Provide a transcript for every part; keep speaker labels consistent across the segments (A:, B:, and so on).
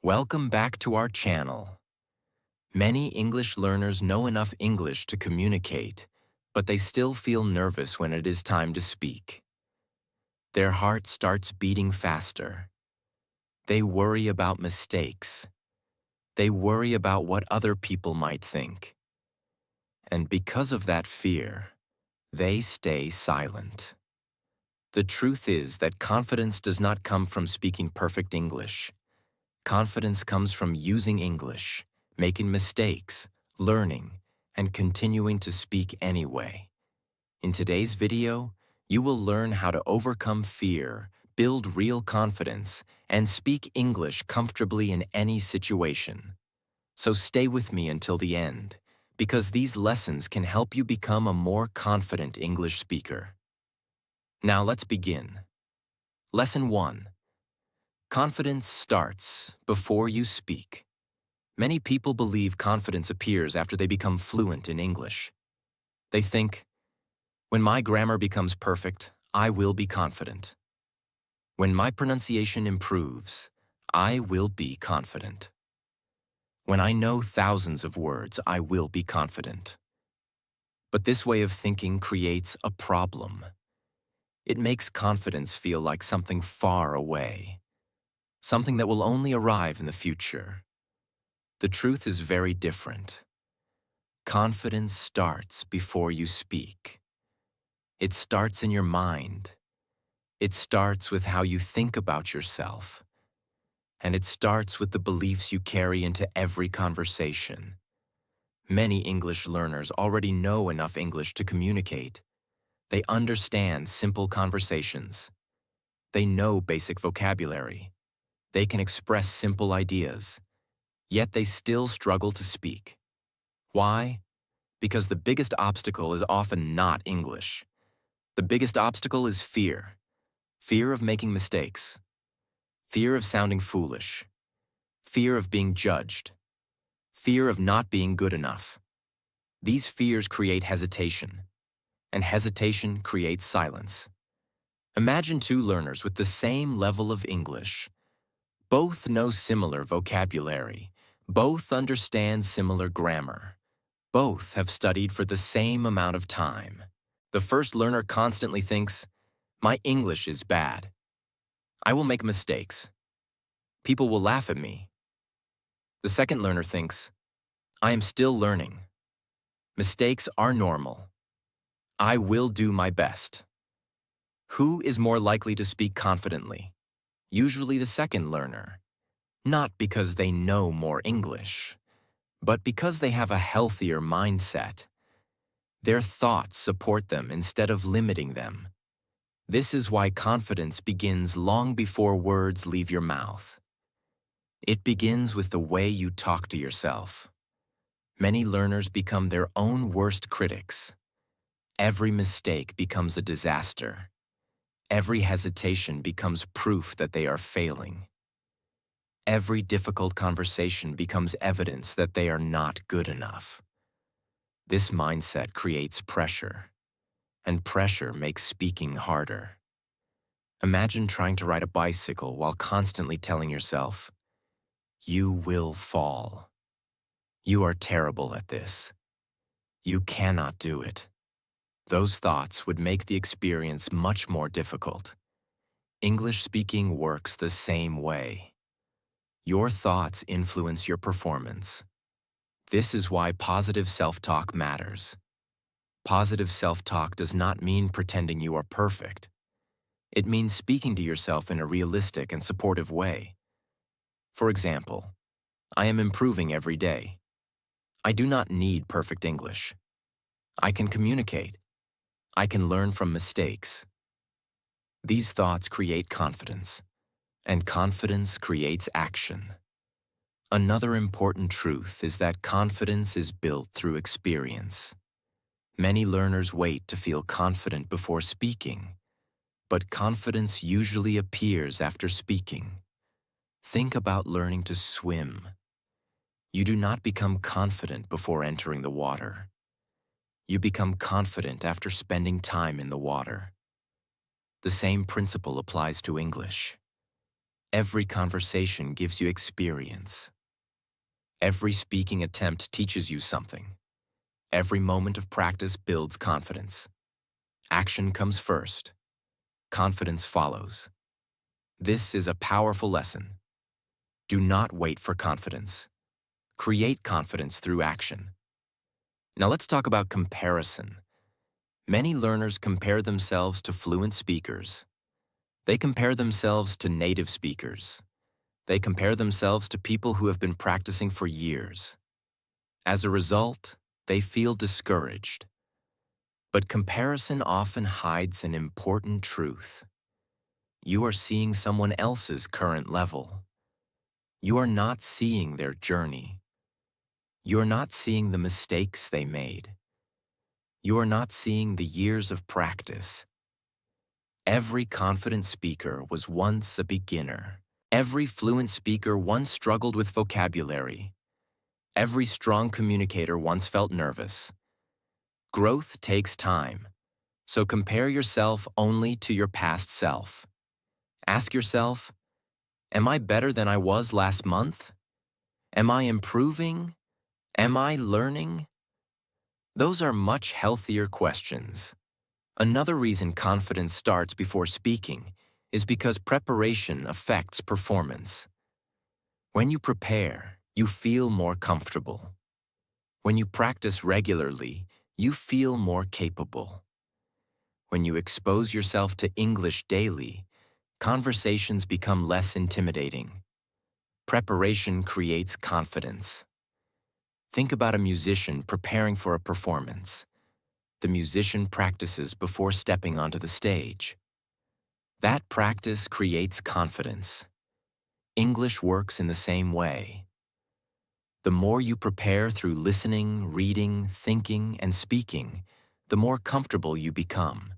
A: Welcome back to our channel. Many English learners know enough English to communicate, but they still feel nervous when it is time to speak. Their heart starts beating faster. They worry about mistakes. They worry about what other people might think. And because of that fear, they stay silent. The truth is that confidence does not come from speaking perfect English. Confidence comes from using English, making mistakes, learning, and continuing to speak anyway. In today's video, you will learn how to overcome fear, build real confidence, and speak English comfortably in any situation. So stay with me until the end, because these lessons can help you become a more confident English speaker. Now let's begin. Lesson 1. Confidence starts before you speak. Many people believe confidence appears after they become fluent in English. They think, when my grammar becomes perfect, I will be confident. When my pronunciation improves, I will be confident. When I know thousands of words, I will be confident. But this way of thinking creates a problem. It makes confidence feel like something far away, something that will only arrive in the future. The truth is very different. Confidence starts before you speak. It starts in your mind. It starts with how you think about yourself. And it starts with the beliefs you carry into every conversation. Many English learners already know enough English to communicate. They understand simple conversations. They know basic vocabulary. They can express simple ideas. Yet they still struggle to speak. Why? Because the biggest obstacle is often not English. The biggest obstacle is fear. Fear of making mistakes. Fear of sounding foolish. Fear of being judged. Fear of not being good enough. These fears create hesitation, and hesitation creates silence. Imagine two learners with the same level of English. Both know similar vocabulary. Both understand similar grammar. Both have studied for the same amount of time. The first learner constantly thinks, my English is bad. I will make mistakes. People will laugh at me. The second learner thinks, I am still learning. Mistakes are normal. I will do my best. Who is more likely to speak confidently? Usually the second learner. Not because they know more English, but because they have a healthier mindset. Their thoughts support them instead of limiting them. This is why confidence begins long before words leave your mouth. It begins with the way you talk to yourself. Many learners become their own worst critics. Every mistake becomes a disaster. Every hesitation becomes proof that they are failing. Every difficult conversation becomes evidence that they are not good enough. This mindset creates pressure, and pressure makes speaking harder. Imagine trying to ride a bicycle while constantly telling yourself, you will fall. You are terrible at this. You cannot do it. Those thoughts would make the experience much more difficult. English speaking works the same way. Your thoughts influence your performance. This is why positive self-talk matters. Positive self-talk does not mean pretending you are perfect. It means speaking to yourself in a realistic and supportive way. For example, I am improving every day. I do not need perfect English. I can communicate. I can learn from mistakes. These thoughts create confidence, and confidence creates action. Another important truth is that confidence is built through experience. Many learners wait to feel confident before speaking, but confidence usually appears after speaking. Think about learning to swim. You do not become confident before entering the water. You become confident after spending time in the water. The same principle applies to English. Every conversation gives you experience. Every speaking attempt teaches you something. Every moment of practice builds confidence. Action comes first. Confidence follows. This is a powerful lesson. Do not wait for confidence. Create confidence through action. Now let's talk about comparison. Many learners compare themselves to fluent speakers. They compare themselves to native speakers. They compare themselves to people who have been practicing for years. As a result, they feel discouraged. But comparison often hides an important truth. You are seeing someone else's current level. You are not seeing their journey. You are not seeing the mistakes they made. You are not seeing the years of practice. Every confident speaker was once a beginner. Every fluent speaker once struggled with vocabulary. Every strong communicator once felt nervous. Growth takes time, so compare yourself only to your past self. Ask yourself, am I better than I was last month? Am I improving? Am I learning? Those are much healthier questions. Another reason confidence starts before speaking is because preparation affects performance. When you prepare, you feel more comfortable. When you practice regularly, you feel more capable. When you expose yourself to English daily, conversations become less intimidating. Preparation creates confidence. Think about a musician preparing for a performance. The musician practices before stepping onto the stage. That practice creates confidence. English works in the same way. The more you prepare through listening, reading, thinking, and speaking, the more comfortable you become.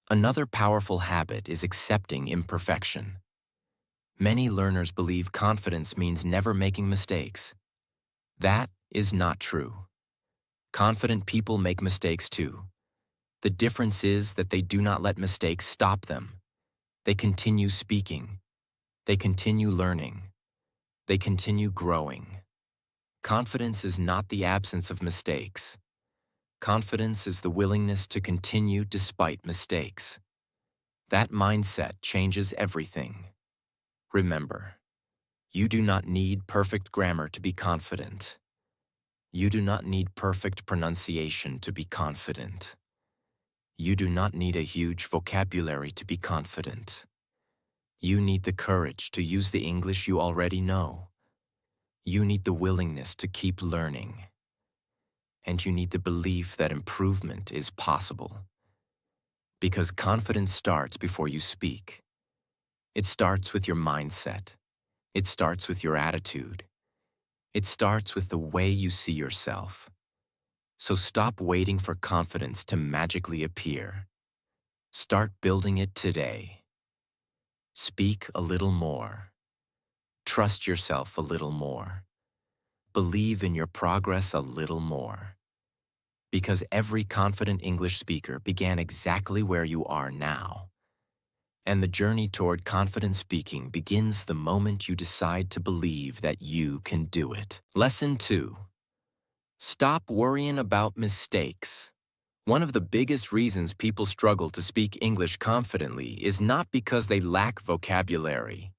A: Another powerful habit is accepting imperfection. Many learners believe confidence means never making mistakes. That is not true. Confident people make mistakes too. The difference is that they do not let mistakes stop them. They continue speaking. They continue learning. They continue growing. Confidence is not the absence of mistakes. Confidence is the willingness to continue despite mistakes. That mindset changes everything. Remember, you do not need perfect grammar to be confident. You do not need perfect pronunciation to be confident. You do not need a huge vocabulary to be confident. You need the courage to use the English you already know. You need the willingness to keep learning. And you need the belief that improvement is possible. Because confidence starts before you speak. It starts with your mindset. It starts with your attitude. It starts with the way you see yourself. So stop waiting for confidence to magically appear. Start building it today. Speak a little more. Trust yourself a little more. Believe in your progress a little more. Because every confident English speaker began exactly where you are now. And the journey toward confident speaking begins the moment you decide to believe that you can do it. Lesson 2. Stop worrying about mistakes. One of the biggest reasons people struggle to speak English confidently is not because they lack vocabulary.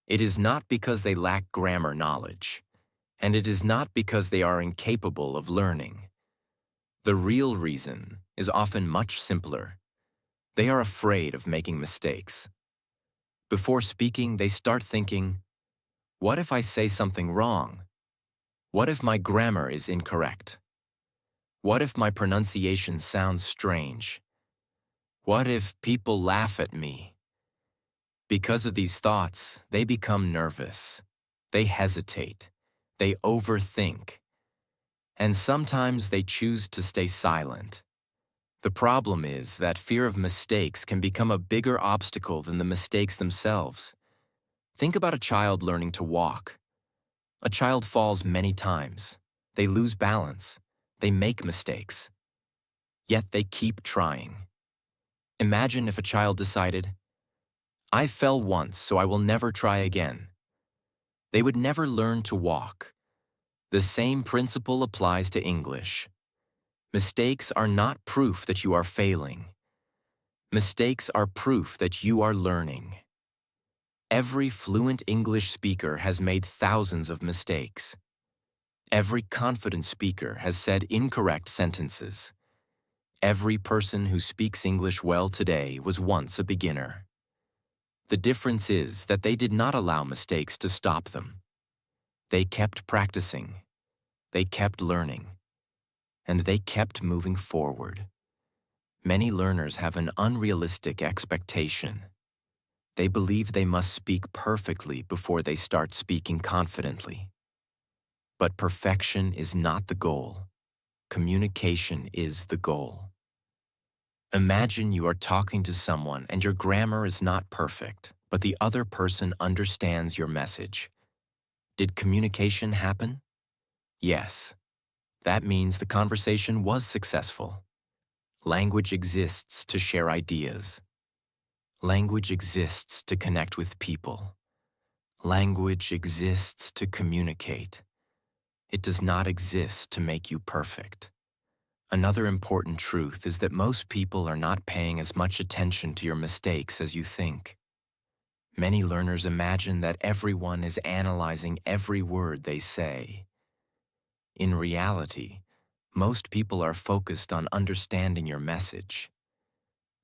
A: It is not because they lack grammar knowledge. And it is not because they are incapable of learning. The real reason is often much simpler. They are afraid of making mistakes. Before speaking, they start thinking, what if I say something wrong? What if my grammar is incorrect? What if my pronunciation sounds strange? What if people laugh at me? Because of these thoughts, they become nervous. They hesitate. They overthink. And sometimes they choose to stay silent. The problem is that fear of mistakes can become a bigger obstacle than the mistakes themselves. Think about a child learning to walk. A child falls many times. They lose balance. They make mistakes. Yet they keep trying. Imagine if a child decided, I fell once, so I will never try again. They would never learn to walk. The same principle applies to English. Mistakes are not proof that you are failing. Mistakes are proof that you are learning. Every fluent English speaker has made thousands of mistakes. Every confident speaker has said incorrect sentences. Every person who speaks English well today was once a beginner. The difference is that they did not allow mistakes to stop them. They kept practicing, they kept learning, and they kept moving forward. Many learners have an unrealistic expectation. They believe they must speak perfectly before they start speaking confidently. But perfection is not the goal. Communication is the goal. Imagine you are talking to someone and your grammar is not perfect, but the other person understands your message. Did communication happen? Yes. That means the conversation was successful. Language exists to share ideas. Language exists to connect with people. Language exists to communicate. It does not exist to make you perfect. Another important truth is that most people are not paying as much attention to your mistakes as you think. Many learners imagine that everyone is analyzing every word they say. In reality, most people are focused on understanding your message.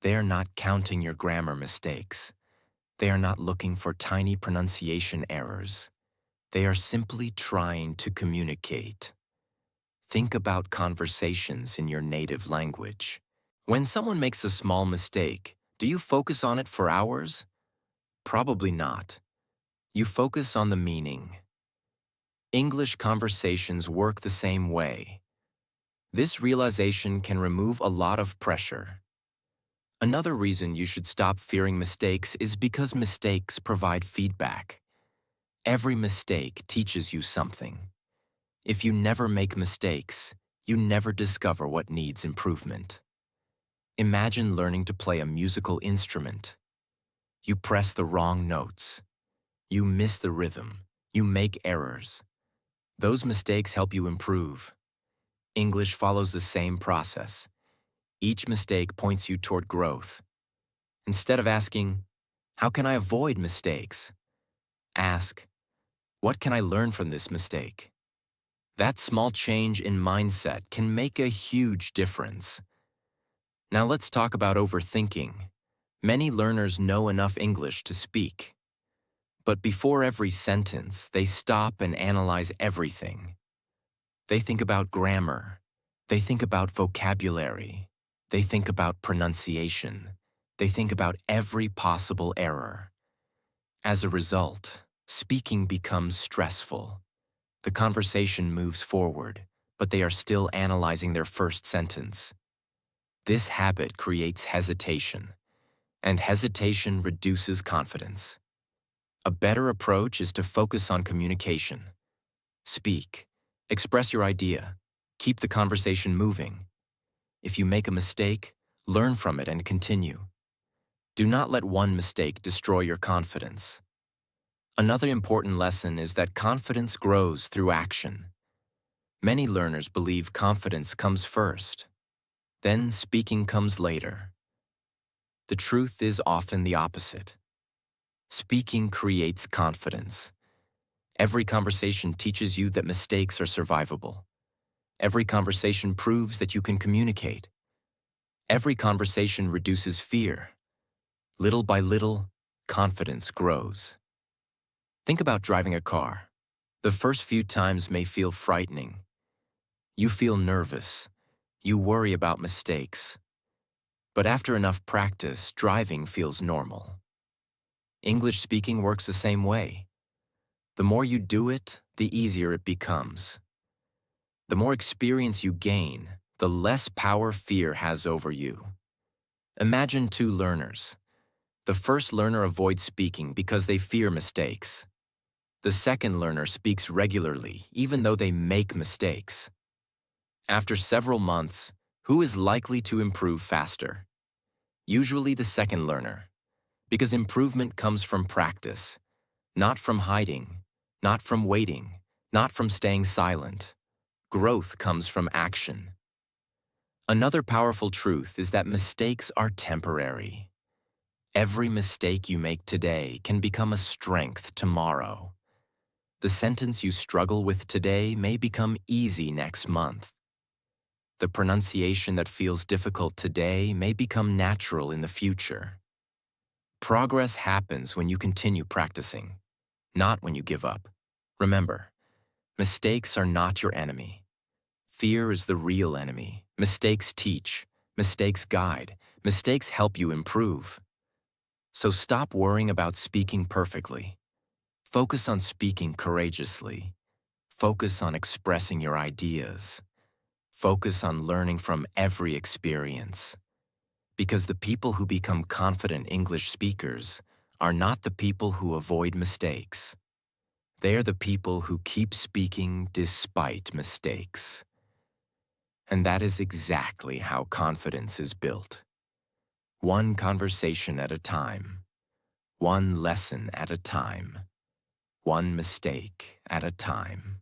A: They are not counting your grammar mistakes. They are not looking for tiny pronunciation errors. They are simply trying to communicate. Think about conversations in your native language. When someone makes a small mistake, do you focus on it for hours? Probably not. You focus on the meaning. English conversations work the same way. This realization can remove a lot of pressure. Another reason you should stop fearing mistakes is because mistakes provide feedback. Every mistake teaches you something. If you never make mistakes, you never discover what needs improvement. Imagine learning to play a musical instrument. You press the wrong notes. You miss the rhythm. You make errors. Those mistakes help you improve. English follows the same process. Each mistake points you toward growth. Instead of asking, "How can I avoid mistakes?" ask, "What can I learn from this mistake?" That small change in mindset can make a huge difference. Now let's talk about overthinking. Many learners know enough English to speak. But before every sentence, they stop and analyze everything. They think about grammar. They think about vocabulary. They think about pronunciation. They think about every possible error. As a result, speaking becomes stressful. The conversation moves forward, but they are still analyzing their first sentence. This habit creates hesitation, and hesitation reduces confidence. A better approach is to focus on communication. Speak. Express your idea. Keep the conversation moving. If you make a mistake, learn from it and continue. Do not let one mistake destroy your confidence. Another important lesson is that confidence grows through action. Many learners believe confidence comes first. Then speaking comes later. The truth is often the opposite. Speaking creates confidence. Every conversation teaches you that mistakes are survivable. Every conversation proves that you can communicate. Every conversation reduces fear. Little by little, confidence grows. Think about driving a car. The first few times may feel frightening. You feel nervous. You worry about mistakes. But after enough practice, driving feels normal. English speaking works the same way. The more you do it, the easier it becomes. The more experience you gain, the less power fear has over you. Imagine two learners. The first learner avoids speaking because they fear mistakes. The second learner speaks regularly, even though they make mistakes. After several months, who is likely to improve faster? Usually the second learner. Because improvement comes from practice, not from hiding, not from waiting, not from staying silent. Growth comes from action. Another powerful truth is that mistakes are temporary. Every mistake you make today can become a strength tomorrow. The sentence you struggle with today may become easy next month. The pronunciation that feels difficult today may become natural in the future. Progress happens when you continue practicing, not when you give up. Remember, mistakes are not your enemy. Fear is the real enemy. Mistakes teach, mistakes guide, mistakes help you improve. So stop worrying about speaking perfectly. Focus on speaking courageously. Focus on expressing your ideas. Focus on learning from every experience. Because the people who become confident English speakers are not the people who avoid mistakes. They are the people who keep speaking despite mistakes. And that is exactly how confidence is built. One conversation at a time. One lesson at a time. One mistake at a time.